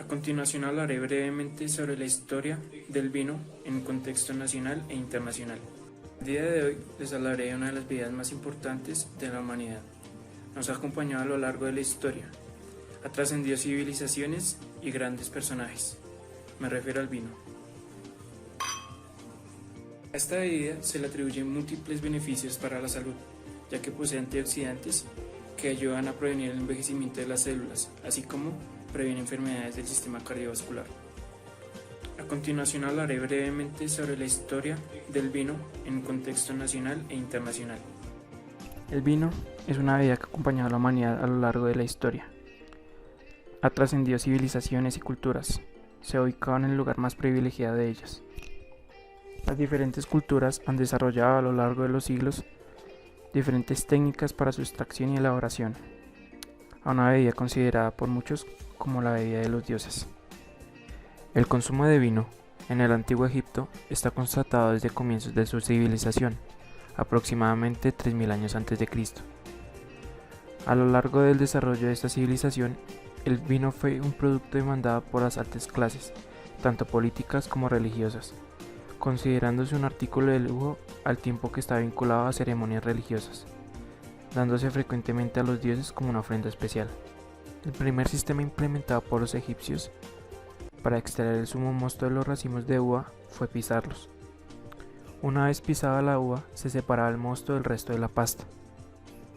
A continuación hablaré brevemente sobre la historia del vino en contexto nacional e internacional. El día de hoy les hablaré de una de las bebidas más importantes de la humanidad. Nos ha acompañado a lo largo de la historia, ha trascendido civilizaciones y grandes personajes. Me refiero al vino. A esta bebida se le atribuyen múltiples beneficios para la salud, ya que posee antioxidantes que ayudan a prevenir el envejecimiento de las células, así como previene enfermedades del sistema cardiovascular. A continuación hablaré brevemente sobre la historia del vino en contexto nacional e internacional. El vino es una bebida que ha acompañado a la humanidad a lo largo de la historia. Ha trascendido civilizaciones y culturas. Se ha ubicado en el lugar más privilegiado de ellas. Las diferentes culturas han desarrollado a lo largo de los siglos diferentes técnicas para su extracción y elaboración, a una bebida considerada por muchos como la bebida de los dioses. El consumo de vino en el antiguo Egipto está constatado desde comienzos de su civilización, aproximadamente 3000 años antes de Cristo. A lo largo del desarrollo de esta civilización, el vino fue un producto demandado por las altas clases, tanto políticas como religiosas, considerándose un artículo de lujo al tiempo que está vinculado a ceremonias religiosas, dándose frecuentemente a los dioses como una ofrenda especial. El primer sistema implementado por los egipcios para extraer el zumo mosto de los racimos de uva fue pisarlos. Una vez pisada la uva, se separaba el mosto del resto de la pasta.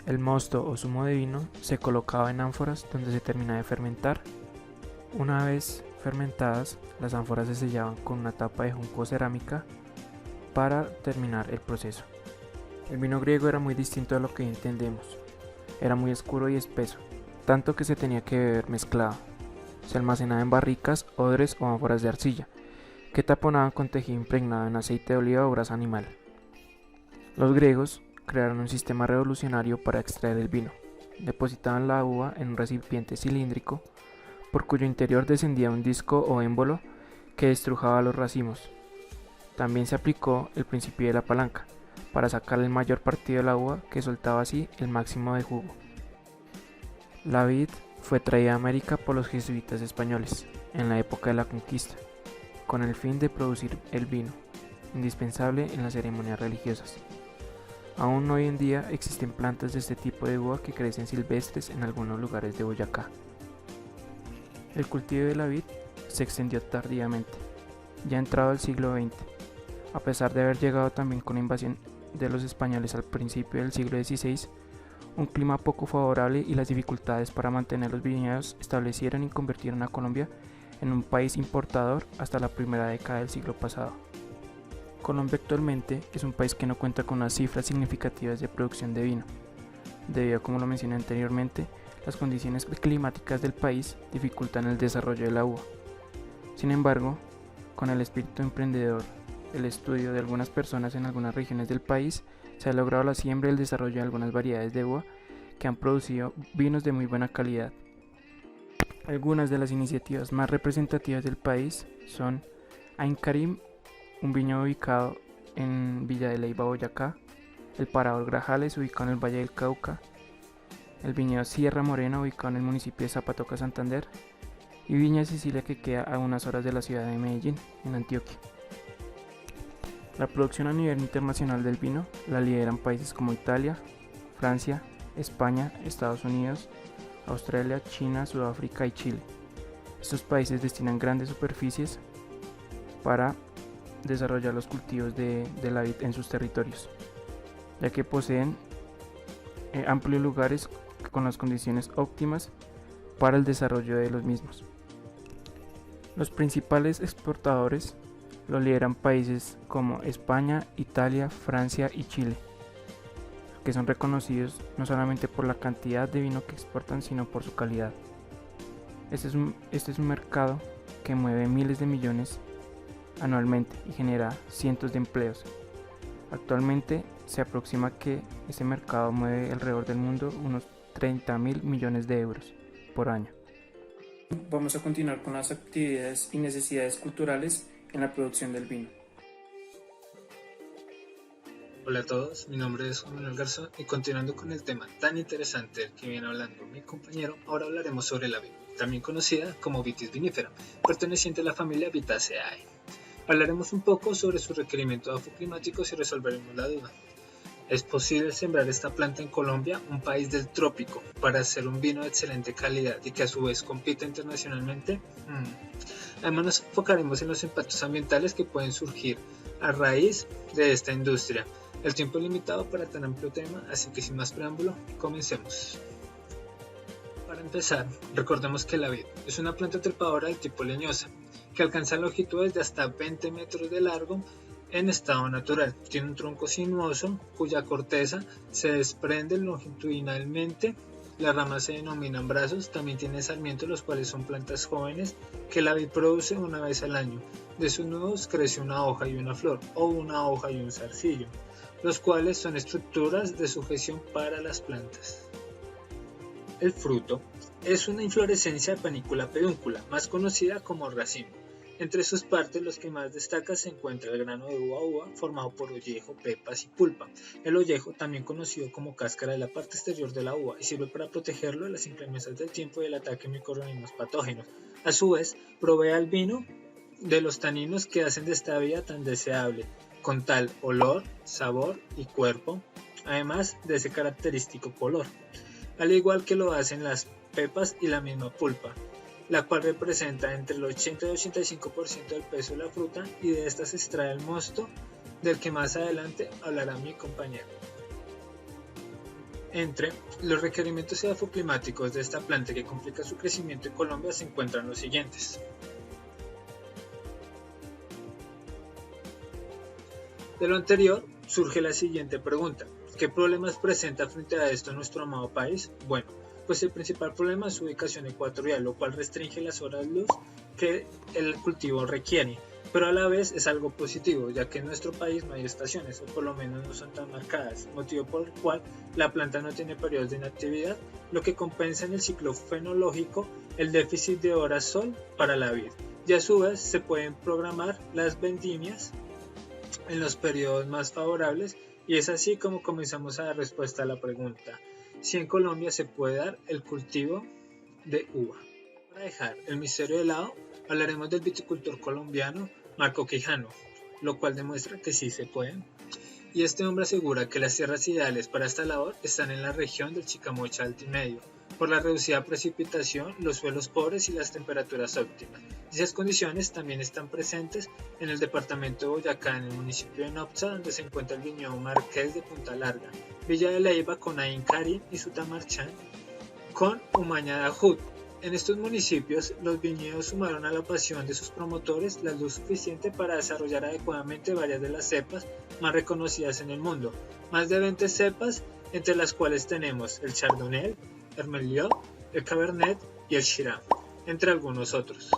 El mosto o zumo de vino se colocaba en ánforas donde se terminaba de fermentar. Una vez fermentadas, las ánforas se sellaban con una tapa de junco o cerámica para terminar el proceso. El vino griego era muy distinto a lo que entendemos. Era muy oscuro y espeso, tanto que se tenía que beber mezclado. Se almacenaba en barricas, odres o ánforas de arcilla, que taponaban con tejido impregnado en aceite de oliva o grasa animal. Los griegos crearon un sistema revolucionario para extraer el vino. Depositaban la uva en un recipiente cilíndrico, por cuyo interior descendía un disco o émbolo que estrujaba los racimos. También se aplicó el principio de la palanca, para sacar el mayor partido de la uva, que soltaba así el máximo de jugo. La vid fue traída a América por los jesuitas españoles en la época de la conquista, con el fin de producir el vino, indispensable en las ceremonias religiosas. Aún hoy en día existen plantas de este tipo de uva que crecen silvestres en algunos lugares de Boyacá. El cultivo de la vid se extendió tardíamente, ya entrado el siglo XX, a pesar de haber llegado también con la invasión de los españoles al principio del siglo XVI. Un clima poco favorable y las dificultades para mantener los viñedos establecieron y convirtieron a Colombia en un país importador hasta la primera década del siglo pasado. Colombia actualmente es un país que no cuenta con unas cifras significativas de producción de vino, debido a, como lo mencioné anteriormente, las condiciones climáticas del país dificultan el desarrollo de la uva. Sin embargo, con el espíritu emprendedor, el estudio de algunas personas en algunas regiones del país, se ha logrado la siembra y el desarrollo de algunas variedades de uva que han producido vinos de muy buena calidad. Algunas de las iniciativas más representativas del país son Ain Karim, un viñedo ubicado en Villa de Leyva, Boyacá; el Parador Grajales, ubicado en el Valle del Cauca; el viñedo Sierra Morena, ubicado en el municipio de Zapatoca, Santander; y Viña Sicilia, que queda a unas horas de la ciudad de Medellín, en Antioquia. La producción a nivel internacional del vino la lideran países como Italia, Francia, España, Estados Unidos, Australia, China, Sudáfrica y Chile. Estos países destinan grandes superficies para desarrollar los cultivos de la vid en sus territorios, ya que poseen amplios lugares con las condiciones óptimas para el desarrollo de los mismos. Los principales exportadores lo lideran países como España, Italia, Francia y Chile, que son reconocidos no solamente por la cantidad de vino que exportan, sino por su calidad. Este es un mercado que mueve miles de millones anualmente y genera cientos de empleos. Actualmente se aproxima que este mercado mueve alrededor del mundo unos 30.000 millones de euros por año. Vamos a continuar con las actividades y necesidades culturales en la producción del vino. Hola a todos, mi nombre es Juan Manuel Garzón y continuando con el tema tan interesante del que viene hablando mi compañero, ahora hablaremos sobre la vid. también conocida como Vitis vinifera, perteneciente a la familia Vitaceae. Hablaremos un poco sobre sus requerimientos afoclimáticos y resolveremos la duda. ¿Es posible sembrar esta planta en Colombia, un país del trópico, para hacer un vino de excelente calidad y que a su vez compita internacionalmente? Además nos enfocaremos en los impactos ambientales que pueden surgir a raíz de esta industria. El tiempo es limitado para tan amplio tema, así que sin más preámbulo, comencemos. Para empezar, recordemos que la vid es una planta trepadora del tipo leñosa, que alcanza longitudes de hasta 20 metros de largo en estado natural. Tiene un tronco sinuoso cuya corteza se desprende longitudinalmente. Las ramas se denominan brazos. También tiene sarmientos, los cuales son plantas jóvenes que la vid produce una vez al año. De sus nudos crece una hoja y una flor, o una hoja y un zarcillo, los cuales son estructuras de sujeción para las plantas. El fruto es una inflorescencia de panícula pedúncula, más conocida como racimo. Entre sus partes, los que más destacan se encuentra el grano de uva formado por ollejo, pepas y pulpa. El ollejo, también conocido como cáscara, de la parte exterior de la uva y sirve para protegerlo de las inclemencias del tiempo y del ataque de microorganismos patógenos. A su vez, provee al vino de los taninos que hacen de esta bebida tan deseable, con tal olor, sabor y cuerpo, además de ese característico color, al igual que lo hacen las pepas y la misma pulpa, la cual representa entre el 80 y 85% del peso de la fruta, y de esta se extrae el mosto, del que más adelante hablará mi compañero. Entre los requerimientos edafoclimáticos de esta planta que complica su crecimiento en Colombia se encuentran los siguientes. De lo anterior surge la siguiente pregunta: ¿qué problemas presenta frente a esto nuestro amado país? Bueno, pues el principal problema es su ubicación ecuatorial, lo cual restringe las horas luz que el cultivo requiere, pero a la vez es algo positivo, ya que en nuestro país no hay estaciones, o por lo menos no son tan marcadas, motivo por el cual la planta no tiene periodos de inactividad, lo que compensa en el ciclo fenológico el déficit de horas sol para la vid, y a su vez se pueden programar las vendimias en los periodos más favorables, y es así como comenzamos a dar respuesta a la pregunta: si en Colombia se puede dar el cultivo de uva. Para dejar el misterio de lado, hablaremos del viticultor colombiano Marco Quijano, lo cual demuestra que sí se puede. Y este hombre asegura que las tierras ideales para esta labor están en la región del Chicamocha Alto y Medio, por la reducida precipitación, los suelos pobres y las temperaturas óptimas. Esas condiciones también están presentes en el departamento de Boyacá, en el municipio de Nopsa, donde se encuentra el viñedo Marqués de Punta Larga, Villa de Leyva con Ain Karim y Sutamarchán con Umaña de Ajut. En estos municipios, los viñedos sumaron a la pasión de sus promotores la luz suficiente para desarrollar adecuadamente varias de las cepas más reconocidas en el mundo. Más de 20 cepas, entre las cuales tenemos el Chardonnay, el Merlot, el Cabernet y el Shiraz, entre algunos otros.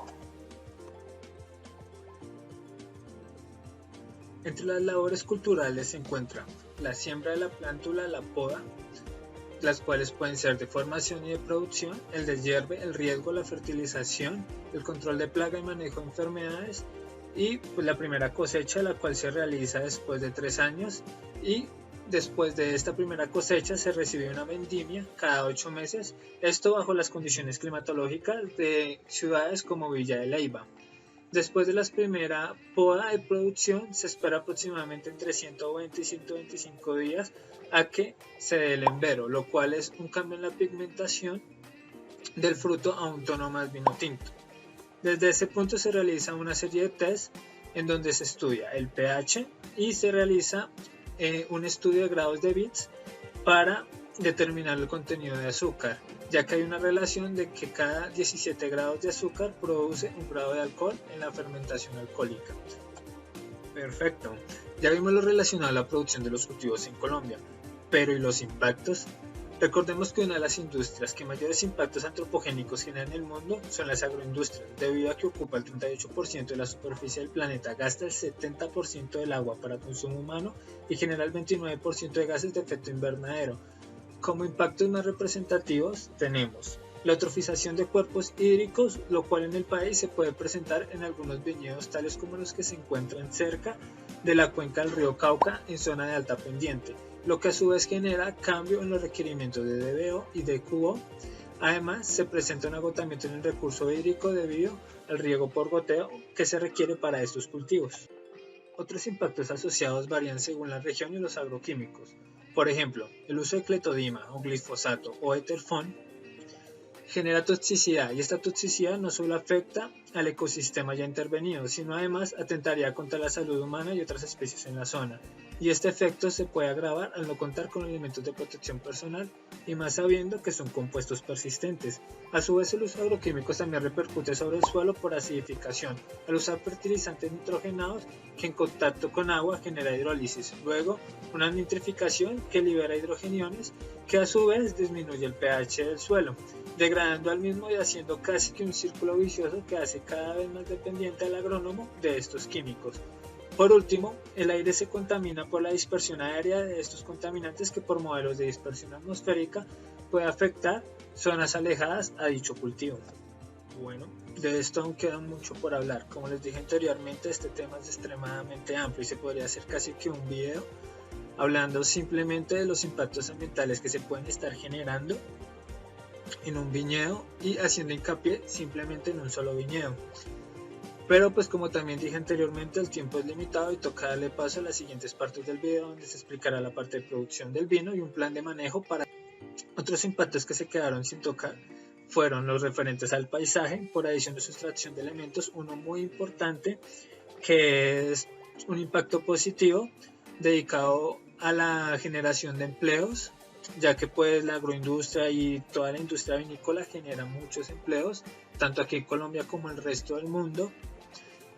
Entre las labores culturales se encuentra la siembra de la plántula, la poda, las cuales pueden ser de formación y de producción, el deshierve, el riego, la fertilización, el control de plaga y manejo de enfermedades, y pues la primera cosecha, la cual se realiza después de 3 años, y después de esta primera cosecha se recibe una vendimia cada 8 meses, esto bajo las condiciones climatológicas de ciudades como Villa de Leyva. Después de la primera poda de producción se espera aproximadamente entre 120 y 125 días a que se dé el embero, lo cual es un cambio en la pigmentación del fruto a un tono más vino tinto. Desde ese punto se realiza una serie de test en donde se estudia el pH y se realiza un estudio de grados de bits para determinar el contenido de azúcar, ya que hay una relación de que cada 17 grados de azúcar produce un grado de alcohol en la fermentación alcohólica. Perfecto, ya vimos lo relacionado a la producción de los cultivos en Colombia, pero ¿y los impactos? Recordemos que una de las industrias que mayores impactos antropogénicos generan en el mundo son las agroindustrias, debido a que ocupa el 38% de la superficie del planeta, gasta el 70% del agua para consumo humano y genera el 29% de gases de efecto invernadero. Como impactos más representativos tenemos la eutrofización de cuerpos hídricos, lo cual en el país se puede presentar en algunos viñedos tales como los que se encuentran cerca de la cuenca del río Cauca en zona de alta pendiente, lo que a su vez genera cambio en los requerimientos de DBO y de QO, Además, se presenta un agotamiento en el recurso hídrico debido al riego por goteo que se requiere para estos cultivos. Otros impactos asociados varían según la región y los agroquímicos. Por ejemplo, el uso de cletodima o glifosato o eterfón genera toxicidad, y esta toxicidad no solo afecta al ecosistema ya intervenido, sino además atentaría contra la salud humana y otras especies en la zona. Y este efecto se puede agravar al no contar con elementos de protección personal, y más sabiendo que son compuestos persistentes. A su vez, el uso de agroquímicos también repercute sobre el suelo por acidificación, al usar fertilizantes nitrogenados que en contacto con agua genera hidrólisis, luego una nitrificación que libera hidrogeniones que a su vez disminuye el pH del suelo, degradando al mismo y haciendo casi que un círculo vicioso que hace cada vez más dependiente al agrónomo de estos químicos. Por último, el aire se contamina por la dispersión aérea de estos contaminantes que por modelos de dispersión atmosférica puede afectar zonas alejadas a dicho cultivo. Bueno, de esto aún queda mucho por hablar. Como les dije anteriormente, este tema es extremadamente amplio y se podría hacer casi que un video hablando simplemente de los impactos ambientales que se pueden estar generando en un viñedo y haciendo hincapié simplemente en un solo viñedo. Pero pues como también dije anteriormente, el tiempo es limitado y toca darle paso a las siguientes partes del video donde se explicará la parte de producción del vino y un plan de manejo para otros impactos que se quedaron sin tocar. Fueron los referentes al paisaje por adición de sustracción de elementos, uno muy importante que es un impacto positivo dedicado a la generación de empleos, ya que pues la agroindustria y toda la industria vinícola genera muchos empleos, tanto aquí en Colombia como en el resto del mundo.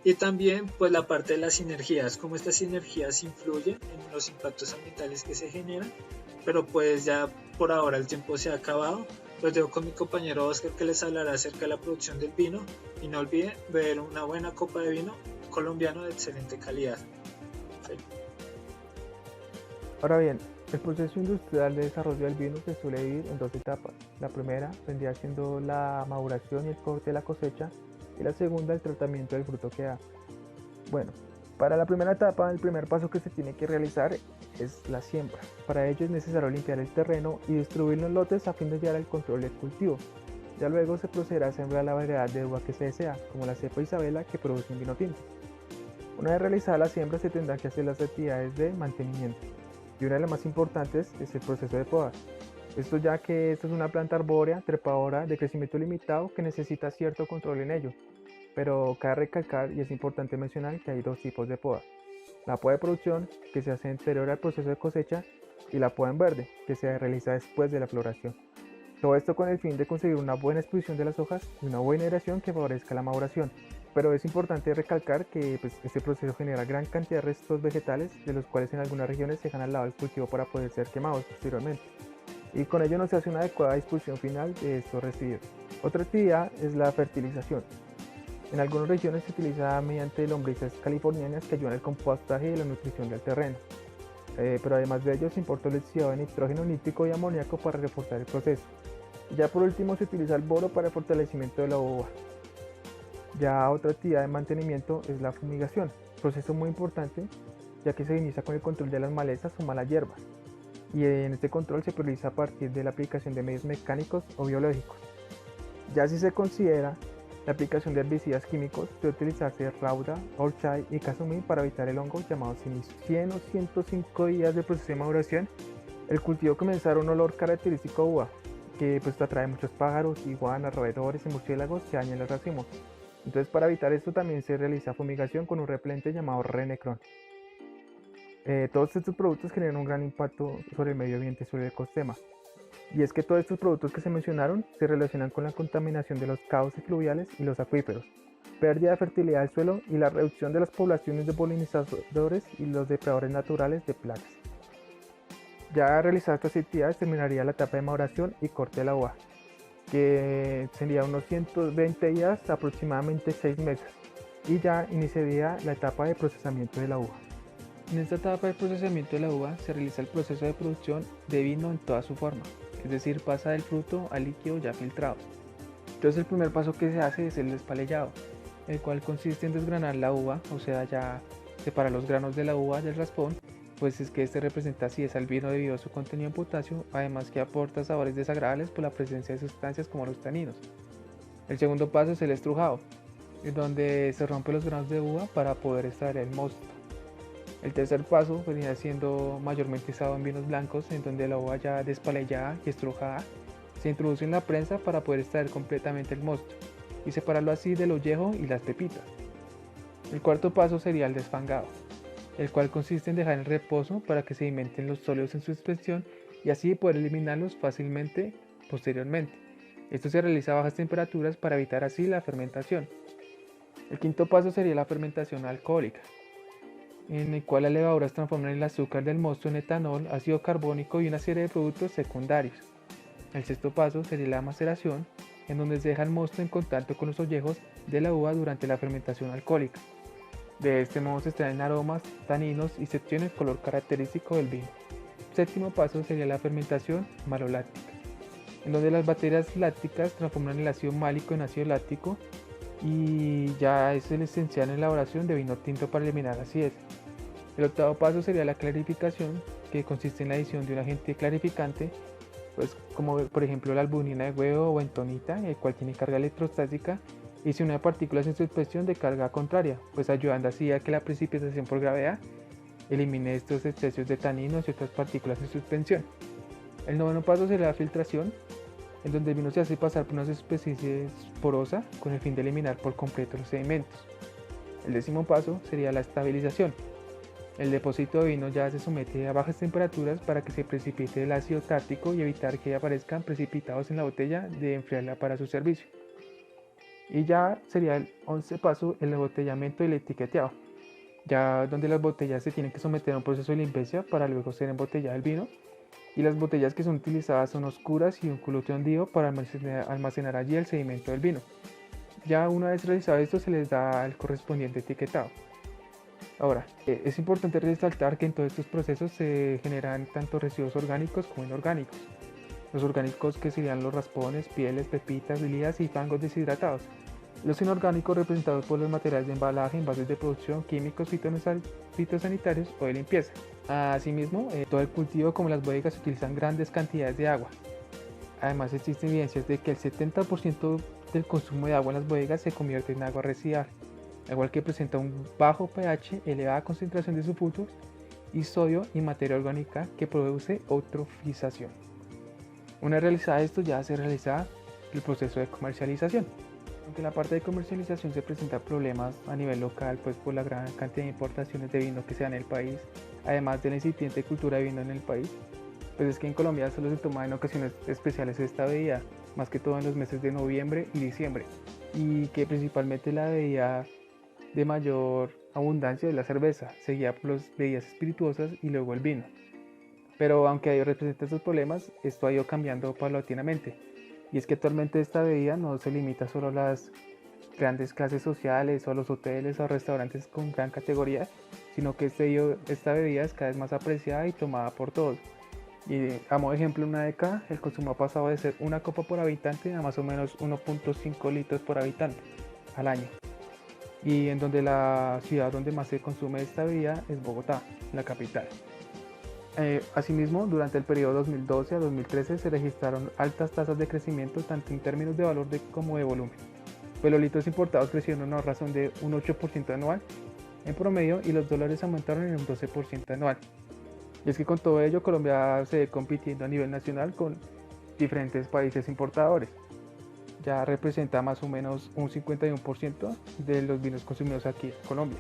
Y también pues la parte de las sinergias, cómo estas sinergias influyen en los impactos ambientales que se generan. Pero pues ya por ahora el tiempo se ha acabado. Los dejo con mi compañero Oscar, que les hablará acerca de la producción del vino, y no olviden beber una buena copa de vino colombiano de excelente calidad. Sí. Ahora bien, el proceso industrial de desarrollo del vino se suele dividir en dos etapas. La primera vendría siendo la maduración y el corte de la cosecha, y la segunda el tratamiento del fruto que da. Bueno, para la primera etapa, el primer paso que se tiene que realizar es la siembra. Para ello es necesario limpiar el terreno y distribuirlo en lotes a fin de llevar el control del cultivo. Ya luego se procederá a sembrar la variedad de uva que se desea, como la cepa Isabela, que produce un vino tinto. Una vez realizada la siembra, se tendrán que hacer las actividades de mantenimiento, y una de las más importantes es el proceso de poda. Esto ya que esto es una planta arbórea, trepadora, de crecimiento limitado que necesita cierto control en ello. Pero cabe recalcar, y es importante mencionar, que hay dos tipos de poda: la poda de producción, que se hace anterior al proceso de cosecha, y la poda en verde, que se realiza después de la floración. Todo esto con el fin de conseguir una buena exposición de las hojas y una buena aireación que favorezca la maduración. Pero es importante recalcar que este proceso genera gran cantidad de restos vegetales, de los cuales en algunas regiones se dejan al lado del cultivo para poder ser quemados posteriormente, y con ello no se hace una adecuada disposición final de estos residuos. Otra actividad es la fertilización. En algunas regiones se utiliza mediante lombrices californianas que ayudan al compostaje y la nutrición del terreno. Pero además de ello se importa el oxidado de nitrógeno, nítrico y amoníaco para reforzar el proceso. Y ya por último se utiliza el boro para el fortalecimiento de la uva. Ya otra actividad de mantenimiento es la fumigación, proceso muy importante ya que se inicia con el control de las malezas o malas hierbas, y en este control se prioriza a partir de la aplicación de medios mecánicos o biológicos. Ya si se considera la aplicación de herbicidas químicos, debe utilizarse Rauda, Orchai y Casumí para evitar el hongo llamado cenizo. 100 o 105 días del proceso de maduración, el cultivo comenzará un olor característico a uva, que atrae muchos pájaros, iguanas, roedores y murciélagos que dañan los racimos. Entonces, para evitar esto también se realiza fumigación con un repelente llamado Renecron. Todos estos productos generan un gran impacto sobre el medio ambiente y sobre el ecosistema. Y es que todos estos productos que se mencionaron se relacionan con la contaminación de los cauces fluviales y los acuíferos, pérdida de fertilidad del suelo y la reducción de las poblaciones de polinizadores y los depredadores naturales de plagas. Ya realizadas estas actividades terminaría la etapa de maduración y corte de la uva, que sería unos 120 días, aproximadamente 6 meses, y ya iniciaría la etapa de procesamiento de la uva. En esta etapa de procesamiento de la uva se realiza el proceso de producción de vino en toda su forma, es decir, pasa del fruto al líquido ya filtrado. Entonces el primer paso que se hace es el despalillado, el cual consiste en desgranar la uva, o sea, ya separar los granos de la uva del raspón pues es que este representa acidez al vino debido a su contenido en potasio, además que aporta sabores desagradables por la presencia de sustancias como los taninos. El segundo paso es el estrujado, en donde se rompen los granos de uva para poder extraer el mosto. El tercer paso venía siendo mayormente usado en vinos blancos, en donde la uva ya despalillada y estrujada se introduce en la prensa para poder extraer completamente el mosto y separarlo así del ollejo y las pepitas. El cuarto paso sería el desfangado, el cual consiste en dejar en reposo para que sedimenten los sólidos en su suspensión y así poder eliminarlos fácilmente posteriormente. Esto se realiza a bajas temperaturas para evitar así la fermentación. El quinto paso sería la fermentación alcohólica, en el cual las levaduras transforman el azúcar del mosto en etanol, ácido carbónico y una serie de productos secundarios. El sexto paso sería la maceración, en donde se deja el mosto en contacto con los ollejos de la uva durante la fermentación alcohólica. De este modo se extraen aromas, taninos y se obtiene el color característico del vino. El séptimo paso sería la fermentación maloláctica, en donde las bacterias lácticas transforman el ácido málico en ácido láctico y ya es el esencial en la elaboración de vino tinto para eliminar la acidez. El octavo paso sería la clarificación, que consiste en la adición de un agente clarificante, pues como por ejemplo la albumina de huevo o bentonita, el cual tiene carga electrostática y si una partículas en suspensión de carga contraria, pues ayudando así a que la precipitación por gravedad elimine estos excesos de taninos y otras partículas en suspensión. El noveno paso sería la filtración, en donde el vino se hace pasar por una superficie porosa con el fin de eliminar por completo los sedimentos. El décimo paso sería la estabilización. El depósito de vino ya se somete a bajas temperaturas para que se precipite el ácido tártico y evitar que aparezcan precipitados en la botella de enfriarla para su servicio. Y ya sería el 11 paso, el embotellamiento y el etiquetado, ya donde las botellas se tienen que someter a un proceso de limpieza para luego ser embotellado el vino, y las botellas que son utilizadas son oscuras y un culoteo hundido para almacenar allí el sedimento del vino. Ya una vez realizado esto se les da el correspondiente etiquetado. Ahora, es importante resaltar que en todos estos procesos se generan tanto residuos orgánicos como inorgánicos. Los orgánicos que serían los raspones, pieles, pepitas, lilas y fangos deshidratados. Los inorgánicos representados por los materiales de embalaje, envases de producción, químicos, fitosanitarios o de limpieza. Asimismo, todo el cultivo como las bodegas utilizan grandes cantidades de agua. Además existen evidencias de que el 70% del consumo de agua en las bodegas se convierte en agua residual, al igual que presenta un bajo pH, elevada concentración de sulfuros y sodio y materia orgánica que produce eutrofización. Una vez realizado esto ya se realiza el proceso de comercialización. Aunque en la parte de comercialización se presentan problemas a nivel local, pues por la gran cantidad de importaciones de vino que se da en el país, además de la incipiente cultura de vino en el país, pues es que en Colombia solo se toma en ocasiones especiales esta bebida, más que todo en los meses de noviembre y diciembre, y que principalmente la bebida de mayor abundancia es la cerveza, seguida por las bebidas espirituosas y luego el vino. Pero aunque representa estos problemas, esto ha ido cambiando paulatinamente. Y es que actualmente esta bebida no se limita solo a las grandes clases sociales o a los hoteles o restaurantes con gran categoría, sino que esta bebida es cada vez más apreciada y tomada por todos. Y a modo de ejemplo, en una década el consumo ha pasado de ser una copa por habitante a más o menos 1.5 litros por habitante al año. Y en donde la ciudad donde más se consume esta bebida es Bogotá, la capital. Asimismo, durante el periodo 2012 a 2013 se registraron altas tasas de crecimiento tanto en términos de valor como de volumen, pues los litros importados crecieron a una razón de un 8% anual en promedio y los dólares aumentaron en un 12% anual. Y es que con todo ello Colombia se ve compitiendo a nivel nacional con diferentes países importadores. Ya representa más o menos un 51% de los vinos consumidos aquí en Colombia.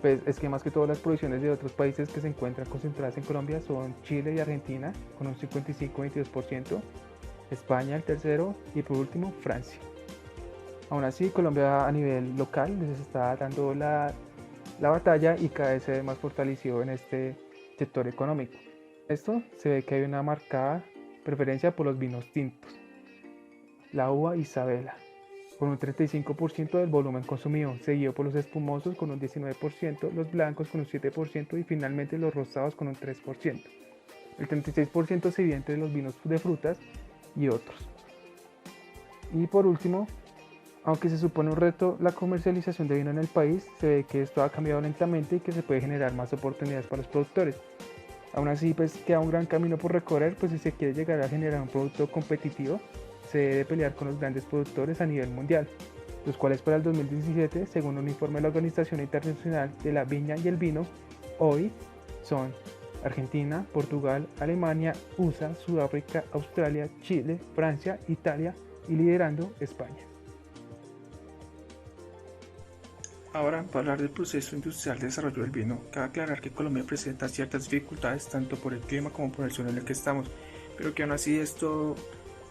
Pues es que más que todas las producciones de otros países que se encuentran concentradas en Colombia son Chile y Argentina con un 55-22%, España el tercero y por último Francia. Aún así Colombia a nivel local les está dando la batalla y cada vez se ve más fortalecido en este sector económico. Esto se ve que hay una marcada preferencia por los vinos tintos. La uva Isabela con un 35% del volumen consumido, seguido por los espumosos con un 19%, los blancos con un 7% y finalmente los rosados con un 3%. El 36% se divide entre los vinos de frutas y otros. Y por último, Aunque se supone un reto la comercialización de vino en el país, se ve que esto ha cambiado lentamente y que se puede generar más oportunidades para los productores. Aún así, pues queda un gran camino por recorrer, pues si se quiere llegar a generar un producto competitivo, se debe pelear con los grandes productores a nivel mundial, los cuales para el 2017, según un informe de la Organización Internacional de la Viña y el Vino, hoy son Argentina, Portugal, Alemania, USA, Sudáfrica, Australia, Chile, Francia, Italia y liderando España. Ahora, para hablar del proceso industrial de desarrollo del vino, cabe aclarar que Colombia presenta ciertas dificultades tanto por el clima como por el suelo en el que estamos, pero que aún así esto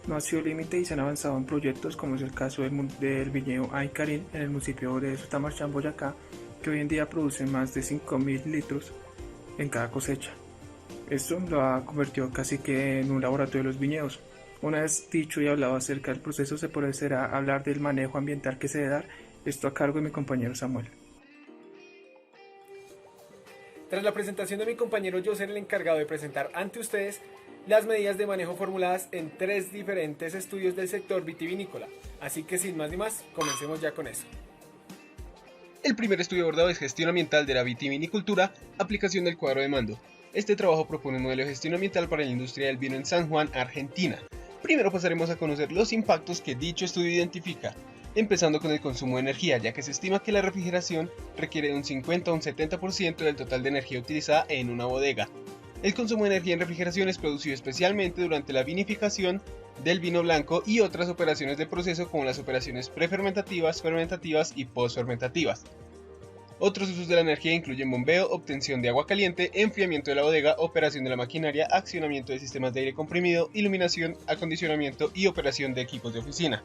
no ha sido límite y se han avanzado en proyectos como es el caso del viñedo Aicarín en el municipio de Sutamarchán, Boyacá, que hoy en día produce más de 5.000 litros en cada cosecha. Esto lo ha convertido casi que en un laboratorio de los viñedos. Una vez dicho y hablado acerca del proceso, se procederá a hablar del manejo ambiental que se debe dar, esto a cargo de mi compañero Samuel. Tras la presentación de mi compañero, yo seré el encargado de presentar ante ustedes las medidas de manejo formuladas en 3 diferentes estudios del sector vitivinícola. Así que sin más ni más, comencemos ya con eso. El primer estudio abordado es gestión ambiental de la vitivinicultura, aplicación del cuadro de mando. Este trabajo propone un modelo de gestión ambiental para la industria del vino en San Juan, Argentina. Primero pasaremos a conocer los impactos que dicho estudio identifica, empezando con el consumo de energía, ya que se estima que la refrigeración requiere de un 50 a un 70% del total de energía utilizada en una bodega. El consumo de energía en refrigeración es producido especialmente durante la vinificación del vino blanco y otras operaciones de proceso como las operaciones prefermentativas, fermentativas y postfermentativas. Otros usos de la energía incluyen bombeo, obtención de agua caliente, enfriamiento de la bodega, operación de la maquinaria, accionamiento de sistemas de aire comprimido, iluminación, acondicionamiento y operación de equipos de oficina.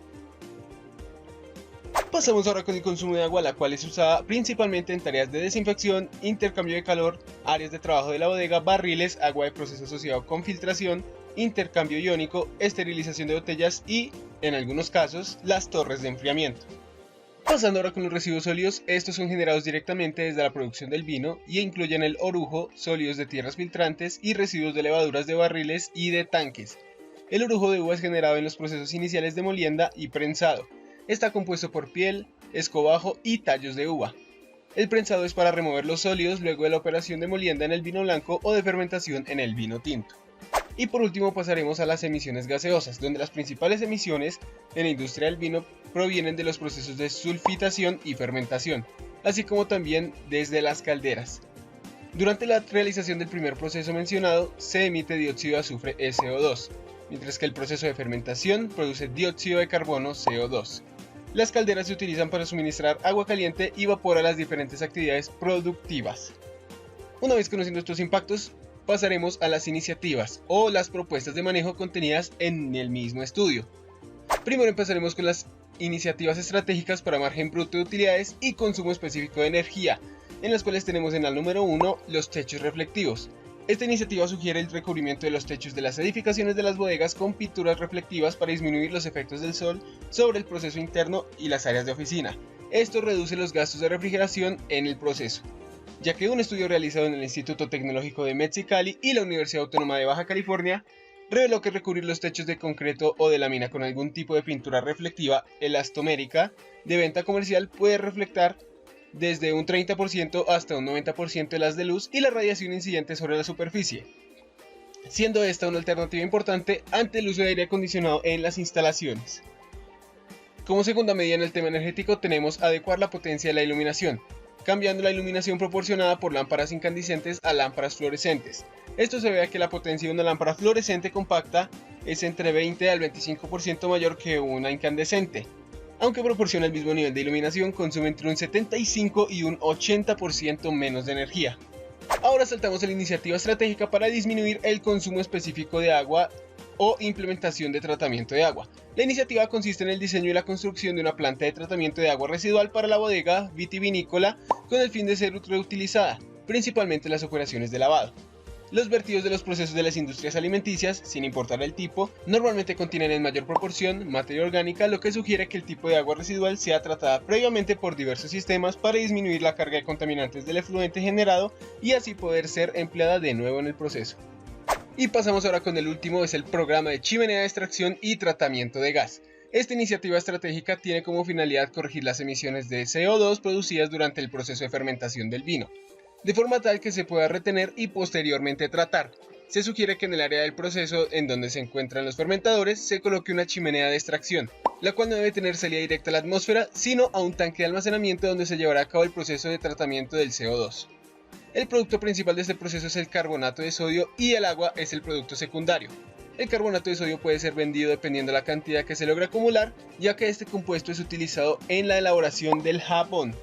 Pasamos ahora con el consumo de agua, la cual es usada principalmente en tareas de desinfección, intercambio de calor, áreas de trabajo de la bodega, barriles, agua de proceso asociado con filtración, intercambio iónico, esterilización de botellas y, en algunos casos, las torres de enfriamiento. Pasando ahora con los residuos sólidos, estos son generados directamente desde la producción del vino y incluyen el orujo, sólidos de tierras filtrantes y residuos de levaduras de barriles y de tanques. El orujo de uva es generado en los procesos iniciales de molienda y prensado. Está compuesto por piel, escobajo y tallos de uva. El prensado es para remover los sólidos luego de la operación de molienda en el vino blanco o de fermentación en el vino tinto. Y por último pasaremos a las emisiones gaseosas, donde las principales emisiones en la industria del vino provienen de los procesos de sulfitación y fermentación, así como también desde las calderas. Durante la realización del primer proceso mencionado se emite dióxido de azufre SO2, mientras que el proceso de fermentación produce dióxido de carbono CO2. Las calderas se utilizan para suministrar agua caliente y vapor a las diferentes actividades productivas. Una vez conociendo estos impactos, pasaremos a las iniciativas o las propuestas de manejo contenidas en el mismo estudio. Primero empezaremos con las iniciativas estratégicas para margen bruto de utilidades y consumo específico de energía, en las cuales tenemos en la número 1 los techos reflectivos. Esta iniciativa sugiere el recubrimiento de los techos de las edificaciones de las bodegas con pinturas reflectivas para disminuir los efectos del sol sobre el proceso interno y las áreas de oficina. Esto reduce los gastos de refrigeración en el proceso, ya que un estudio realizado en el Instituto Tecnológico de Mexicali y la Universidad Autónoma de Baja California reveló que recubrir los techos de concreto o de lámina con algún tipo de pintura reflectiva elastomérica de venta comercial puede reflectar desde un 30% hasta un 90% de las de luz y la radiación incidente sobre la superficie, siendo esta una alternativa importante ante el uso de aire acondicionado en las instalaciones. Como segunda medida en el tema energético tenemos adecuar la potencia de la iluminación, cambiando la iluminación proporcionada por lámparas incandescentes a lámparas fluorescentes. Esto se ve a que la potencia de una lámpara fluorescente compacta es entre 20 al 25% mayor que una incandescente. Aunque proporciona el mismo nivel de iluminación, consume entre un 75 y un 80% menos de energía. Ahora saltamos a la iniciativa estratégica para disminuir el consumo específico de agua o implementación de tratamiento de agua. La iniciativa consiste en el diseño y la construcción de una planta de tratamiento de agua residual para la bodega vitivinícola con el fin de ser reutilizada, principalmente en las operaciones de lavado. Los vertidos de los procesos de las industrias alimenticias, sin importar el tipo, normalmente contienen en mayor proporción materia orgánica, lo que sugiere que el tipo de agua residual sea tratada previamente por diversos sistemas para disminuir la carga de contaminantes del efluente generado y así poder ser empleada de nuevo en el proceso. Y pasamos ahora con el último, es el programa de chimenea de extracción y tratamiento de gas. Esta iniciativa estratégica tiene como finalidad corregir las emisiones de CO2 producidas durante el proceso de fermentación del vino, de forma tal que se pueda retener y posteriormente tratar. Se sugiere que en el área del proceso en donde se encuentran los fermentadores se coloque una chimenea de extracción, la cual no debe tener salida directa a la atmósfera, sino a un tanque de almacenamiento donde se llevará a cabo el proceso de tratamiento del CO2. El producto principal de este proceso es el carbonato de sodio y el agua es el producto secundario. El carbonato de sodio puede ser vendido dependiendo de la cantidad que se logra acumular, ya que este compuesto es utilizado en la elaboración del jabón.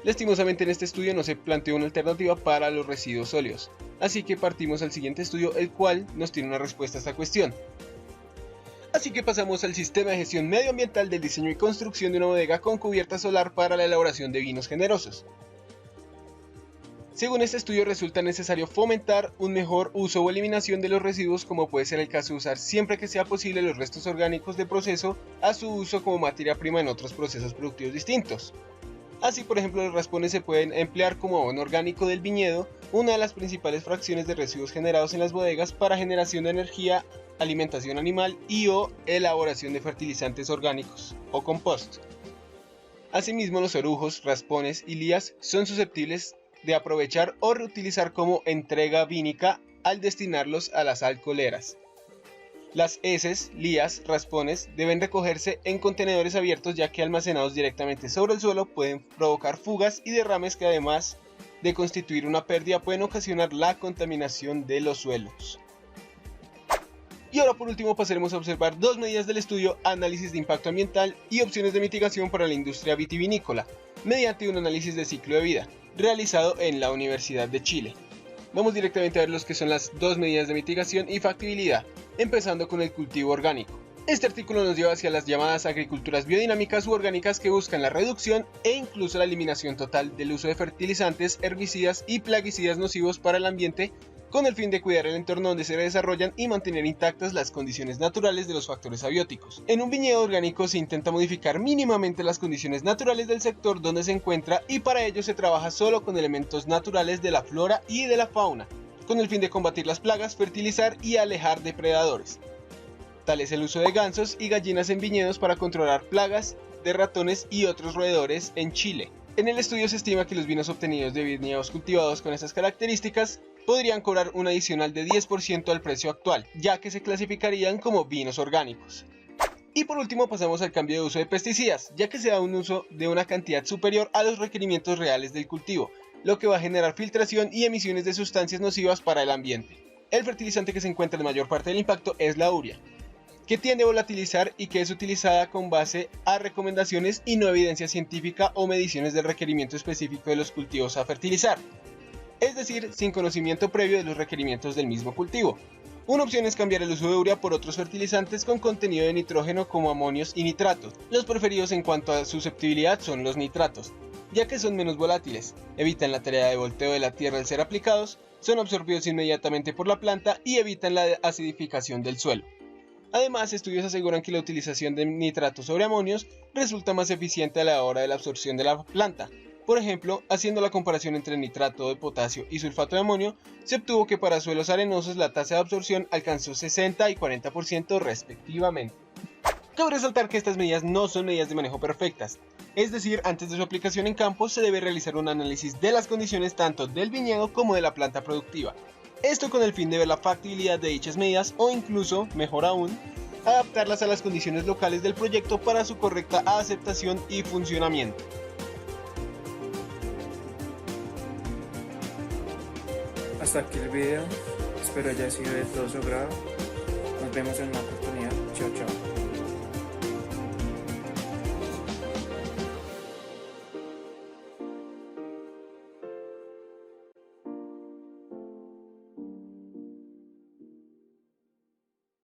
Lastimosamente en este estudio no se planteó una alternativa para los residuos sólidos, así que partimos al siguiente estudio, el cual nos tiene una respuesta a esta cuestión. Así que pasamos al sistema de gestión medioambiental del diseño y construcción de una bodega con cubierta solar para la elaboración de vinos generosos. Según este estudio, resulta necesario fomentar un mejor uso o eliminación de los residuos, como puede ser el caso de usar siempre que sea posible los restos orgánicos de proceso a su uso como materia prima en otros procesos productivos distintos. Así, por ejemplo, los raspones se pueden emplear como abono orgánico del viñedo, una de las principales fracciones de residuos generados en las bodegas para generación de energía, alimentación animal y o elaboración de fertilizantes orgánicos o compost. Asimismo, los orujos, raspones y lías son susceptibles de aprovechar o reutilizar como entrega vínica al destinarlos a las alcoholeras. Las heces, lías, raspones deben recogerse en contenedores abiertos, ya que almacenados directamente sobre el suelo pueden provocar fugas y derrames que, además de constituir una pérdida, pueden ocasionar la contaminación de los suelos. Y ahora por último pasaremos a observar dos medidas del estudio: análisis de impacto ambiental y opciones de mitigación para la industria vitivinícola, mediante un análisis de ciclo de vida, realizado en la Universidad de Chile. Vamos directamente a ver los que son las dos medidas de mitigación y factibilidad, empezando con el cultivo orgánico. Este artículo nos lleva hacia las llamadas agriculturas biodinámicas u orgánicas, que buscan la reducción e incluso la eliminación total del uso de fertilizantes, herbicidas y plaguicidas nocivos para el ambiente, con el fin de cuidar el entorno donde se desarrollan y mantener intactas las condiciones naturales de los factores abióticos. En un viñedo orgánico se intenta modificar mínimamente las condiciones naturales del sector donde se encuentra, y para ello se trabaja solo con elementos naturales de la flora y de la fauna, con el fin de combatir las plagas, fertilizar y alejar depredadores. Tal es el uso de gansos y gallinas en viñedos para controlar plagas de ratones y otros roedores en Chile. En el estudio se estima que los vinos obtenidos de viñedos cultivados con estas características podrían cobrar un adicional de 10% al precio actual, ya que se clasificarían como vinos orgánicos. Y por último pasamos al cambio de uso de pesticidas, ya que se da un uso de una cantidad superior a los requerimientos reales del cultivo, lo que va a generar filtración y emisiones de sustancias nocivas para el ambiente. El fertilizante que se encuentra en la mayor parte del impacto es la urea, que tiende a volatilizar y que es utilizada con base a recomendaciones y no evidencia científica o mediciones del requerimiento específico de los cultivos a fertilizar, es decir, sin conocimiento previo de los requerimientos del mismo cultivo. Una opción es cambiar el uso de urea por otros fertilizantes con contenido de nitrógeno como amonios y nitratos. Los preferidos en cuanto a susceptibilidad son los nitratos, ya que son menos volátiles, evitan la tarea de volteo de la tierra al ser aplicados, son absorbidos inmediatamente por la planta y evitan la acidificación del suelo. Además, estudios aseguran que la utilización de nitratos sobre amonios resulta más eficiente a la hora de la absorción de la planta. Por ejemplo, haciendo la comparación entre nitrato de potasio y sulfato de amonio, se obtuvo que para suelos arenosos la tasa de absorción alcanzó 60 y 40% respectivamente. Cabe resaltar que estas medidas no son medidas de manejo perfectas, es decir, antes de su aplicación en campo se debe realizar un análisis de las condiciones tanto del viñedo como de la planta productiva. Esto con el fin de ver la factibilidad de dichas medidas o incluso, mejor aún, adaptarlas a las condiciones locales del proyecto para su correcta aceptación y funcionamiento. Hasta aquí el video, espero haya sido de todo su agrado. Nos vemos en una oportunidad. Chao, chao.